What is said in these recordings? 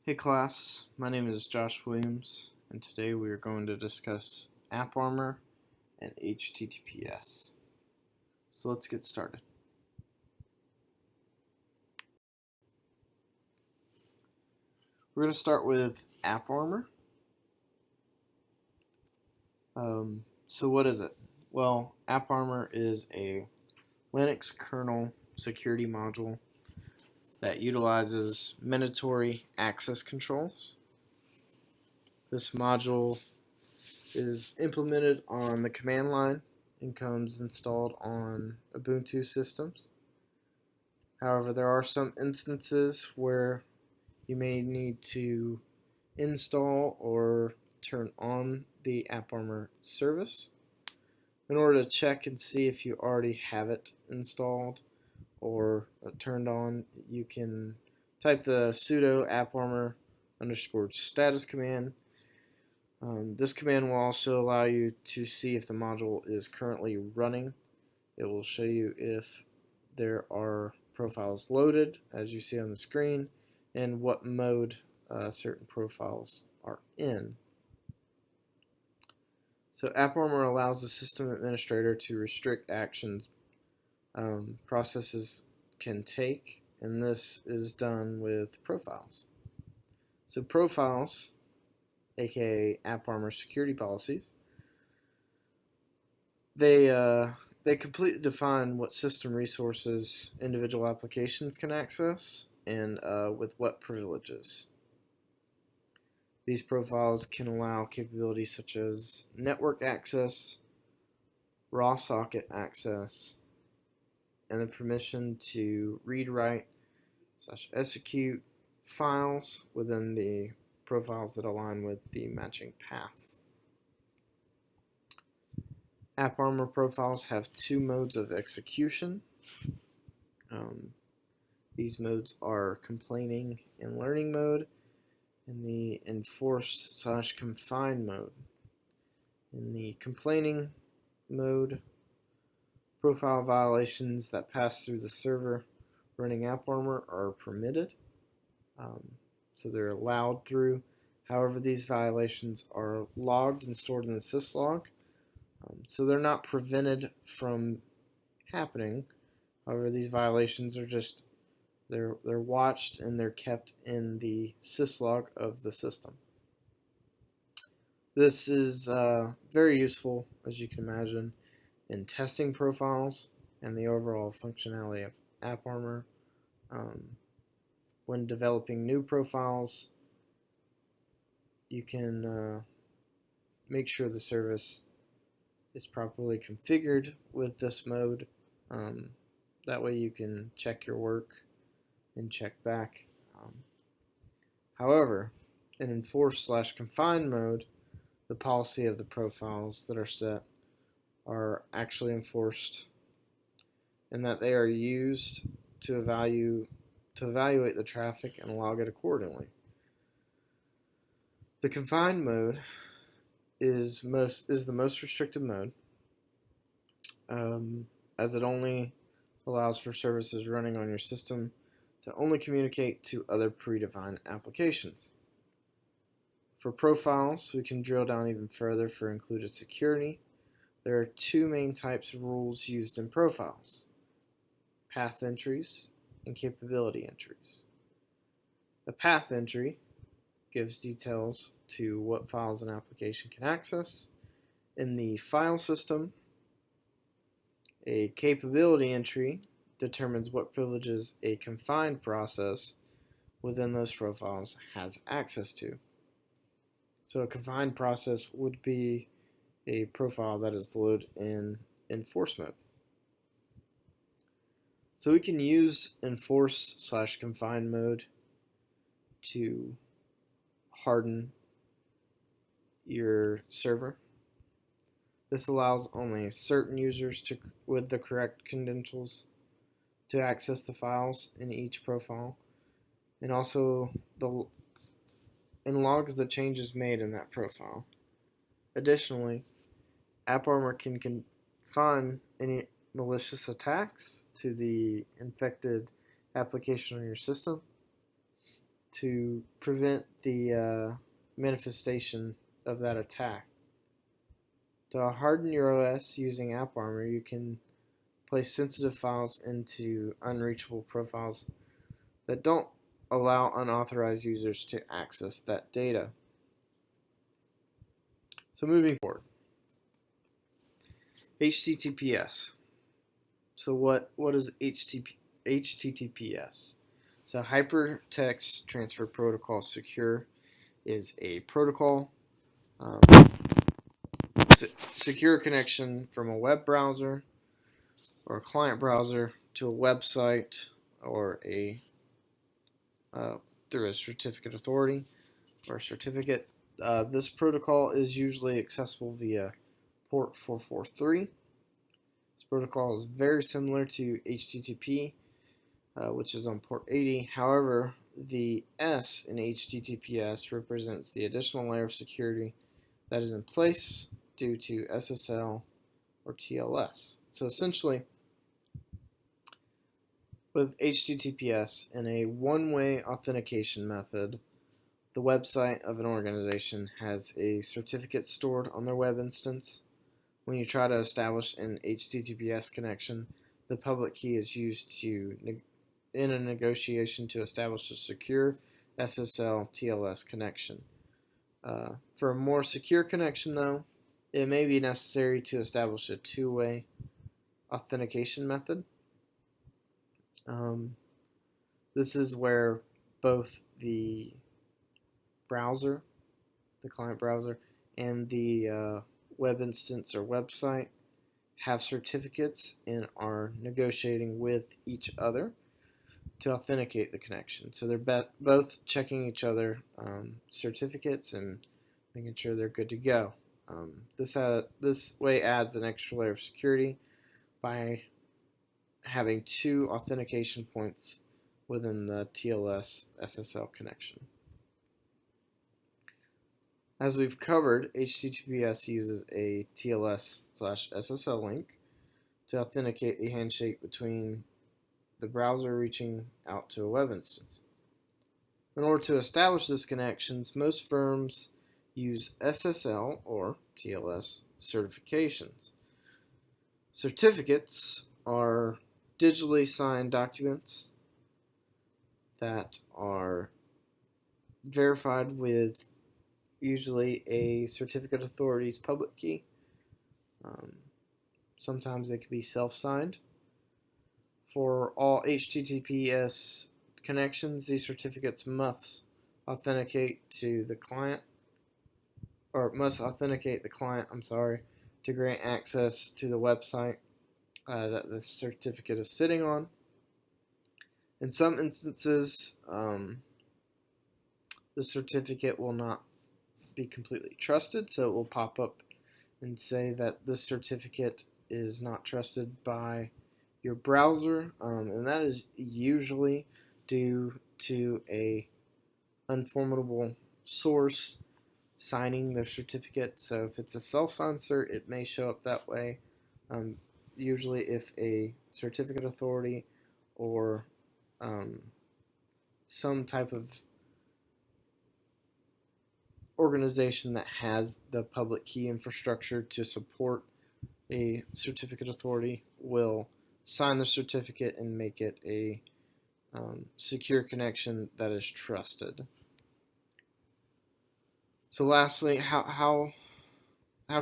Hey class, my name is Josh Williams, and today we are going to discuss AppArmor and HTTPS. So let's get started. We're going to start with AppArmor. So what is it? Well, AppArmor is a Linux kernel security module that utilizes mandatory access controls. This module is implemented on the command line and comes installed on Ubuntu systems. However, there are some instances where you may need to install or turn on the AppArmor service. In order to check and see if you already have it installed or turned on, you can type the sudo AppArmor _status command. This command will also allow you to see if the module is currently running. It will show you if there are profiles loaded, as you see on the screen, and what mode certain profiles are in. So AppArmor allows the system administrator to restrict actions processes can take, and this is done with profiles. So profiles, aka AppArmor security policies, they completely define what system resources individual applications can access and with what privileges. These profiles can allow capabilities such as network access, raw socket access, and the permission to read, write, / execute files within the profiles that align with the matching paths. AppArmor profiles have two modes of execution. These modes are complaining and learning mode and the enforced / confined mode. In the complaining mode, profile violations that pass through the server running AppArmor are permitted. So they're allowed through. However, these violations are logged and stored in the syslog. So they're not prevented from happening. However, these violations are just they're watched and they're kept in the syslog of the system. This is very useful, as you can imagine, in testing profiles and the overall functionality of AppArmor. When developing new profiles, you can make sure the service is properly configured with this mode. That way you can check your work and check back. However, in enforced / confined mode, the policy of the profiles that are set are actually enforced, and that they are used to evaluate the traffic and log it accordingly. The confined mode is the most restricted mode, as it only allows for services running on your system to only communicate to other predefined applications. For profiles, we can drill down even further for included security. There are two main types of rules used in profiles: path entries and capability entries. A path entry gives details to what files an application can access in the file system. A capability entry determines what privileges a confined process within those profiles has access to. So a confined process would be a profile that is loaded in enforce mode. So we can use enforce / confined mode to harden your server. This allows only certain users with the correct credentials to access the files in each profile, and also logs the changes made in that profile. Additionally, AppArmor can confine any malicious attacks to the infected application on your system. to prevent the manifestation of that attack. To harden your OS using AppArmor, you can place sensitive files into unreachable profiles that don't allow unauthorized users to access that data. So moving forward, HTTPS. So what is HTTPS? So Hypertext Transfer Protocol Secure is a protocol secure connection from a web browser or a client browser to a website or through a certificate authority or certificate. This protocol is usually accessible via port 443. This protocol is very similar to HTTP, which is on port 80. However, the S in HTTPS represents the additional layer of security that is in place due to SSL or TLS. So essentially, with HTTPS, in a one-way authentication method, the website of an organization has a certificate stored on their web instance. When you try to establish an HTTPS connection, the public key is used in a negotiation to establish a secure SSL TLS connection. For a more secure connection, though, it may be necessary to establish a two-way authentication method. This is where both the browser, the client browser, and the web instance or website have certificates and are negotiating with each other to authenticate the connection. So they're both checking each other certificates and making sure they're good to go. This way adds an extra layer of security by having two authentication points within the TLS SSL connection. As we've covered, HTTPS uses a TLS/SSL link to authenticate the handshake between the browser reaching out to a web instance. In order to establish this connection, most firms use SSL or TLS certifications. Certificates are digitally signed documents that are verified with usually a certificate authority's public key. Sometimes they can be self-signed. For all HTTPS connections, these certificates must authenticate the client, to grant access to the website that the certificate is sitting on. In some instances, the certificate will not be completely trusted, so it will pop up and say that this certificate is not trusted by your browser, and that is usually due to a unformable source signing their certificate. So if it's a self-signed cert, it may show up that way. Usually if a certificate authority or some type of organization that has the public key infrastructure to support a certificate authority will sign the certificate and make it a secure connection that is trusted. So lastly, how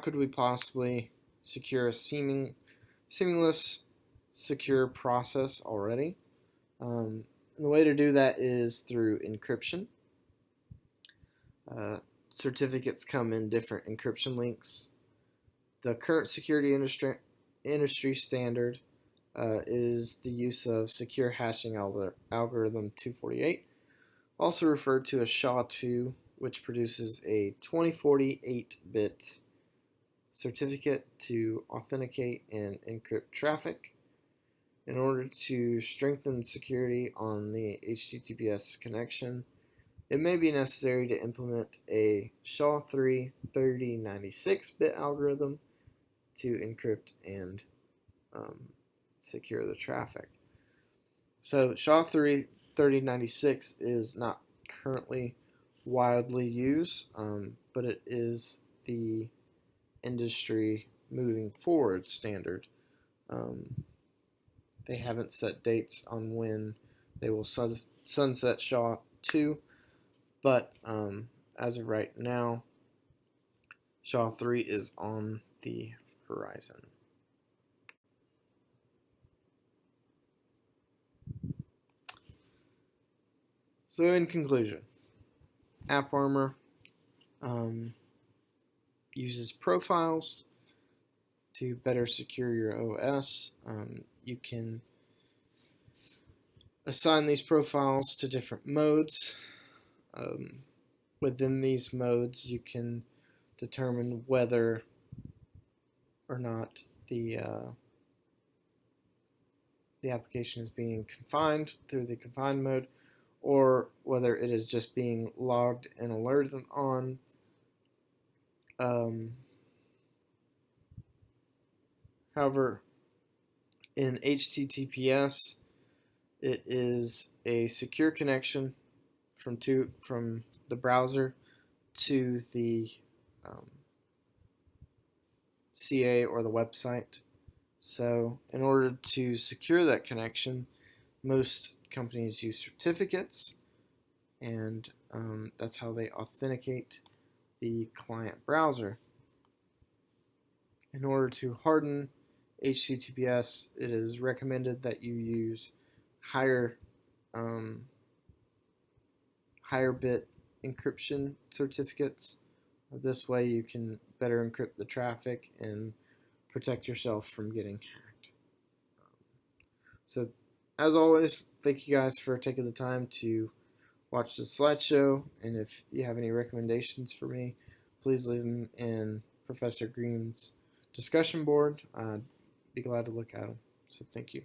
could we possibly secure a seamless secure process already? The way to do that is through encryption. Certificates come in different encryption links. The current security industry standard is the use of secure hashing algorithm 248, also referred to as SHA-2, which produces a 2048-bit certificate to authenticate and encrypt traffic. In order to strengthen security on the HTTPS connection, it may be necessary to implement a SHA-3 3096-bit algorithm to encrypt and secure the traffic. So SHA-3 3096 is not currently widely used, but it is the industry moving forward standard. Um, they haven't set dates on when they will sunset SHA 2, but as of right now, SHA 3 is on the horizon. So in conclusion, AppArmor uses profiles to better secure your OS. You can assign these profiles to different modes. Within these modes, you can determine whether or not the application is being confined through the confined mode, or whether it is just being logged and alerted on. However, in HTTPS, it is a secure connection from the browser to the CA or the website. So in order to secure that connection, most companies use certificates, and that's how they authenticate the client browser. In order to harden HTTPS, it is recommended that you use higher bit encryption certificates. This way you can better encrypt the traffic and protect yourself from getting hacked. So as always, thank you guys for taking the time to watch this slideshow, and if you have any recommendations for me, please leave them in Professor Green's discussion board. I'd be glad to look at them. So thank you.